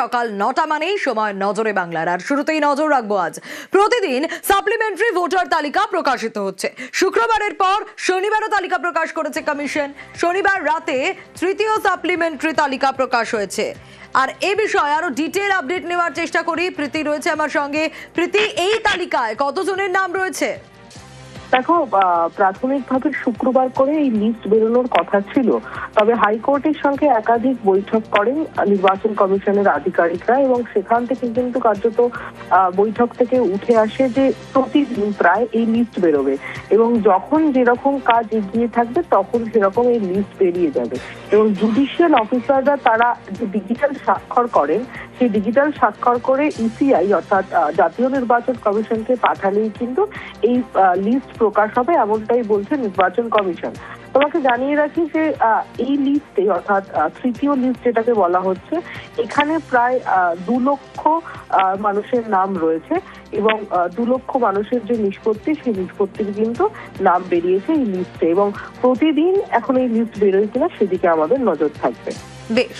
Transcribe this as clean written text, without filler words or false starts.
সকাল 9টা মানেই সময় নজরে বাংলার। আর শুরুতেই নজর রাখবো আজ প্রতিদিন সাপ্লিমেন্টারি ভোটার তালিকা প্রকাশিত হচ্ছে। শুক্রবারের পর শনিবারও তালিকা প্রকাশ করেছে কমিশন। শনিবার রাতে তৃতীয় সাপ্লিমেন্টারি তালিকা প্রকাশ হয়েছে। আর এই বিষয়ে আরো ডিটেল আপডেট নেওয়ার চেষ্টা করি। প্রীতি রয়েছে আমার সঙ্গে। প্রীতি, এই তালিকায় কতজনের নাম রয়েছে? দেখো, প্রাথমিকভাবে শুক্রবার করে এই লিস্ট বেরোনোর কথা ছিল, তবে হাইকোর্টের সঙ্গে একাধিক বৈঠক করেন নির্বাচন কমিশনের আধিকারিকরা এবং সেখান থেকে কিন্তু কার্যত বৈঠক থেকে উঠে আসে যে প্রতিদিন প্রায় এই লিস্ট বেরোবে এবং যখন যেরকম কাজ এগিয়ে থাকবে তখন সেরকম এই লিস্ট বেরিয়ে যাবে এবং জুডিশিয়াল অফিসাররা তারা যে ডিজিটাল স্বাক্ষর করেন সেই ডিজিটাল স্বাক্ষর করে ইসিআই অর্থাৎ জাতীয় নির্বাচন কমিশনকে পাঠালেই কিন্তু এই লিস্ট প্রকাশ হবে, এমনটাই বলছে নির্বাচন কমিশন। তোমাকে জানিয়ে রাখি যে এই লিস্টে অর্থাৎ তৃতীয় লিস্ট যেটাকে বলা হচ্ছে, এখানে প্রায় 2 লক্ষ মানুষের নাম রয়েছে এবং 2 লক্ষ মানুষের যে নিষ্পত্তি সেই নিষ্পত্তির কিন্তু নাম বেরিয়েছে এই লিস্টে এবং প্রতিদিন এখন এই লিস্ট বেরোয় কিনা সেদিকে আমাদের নজর থাকবে। বেশ।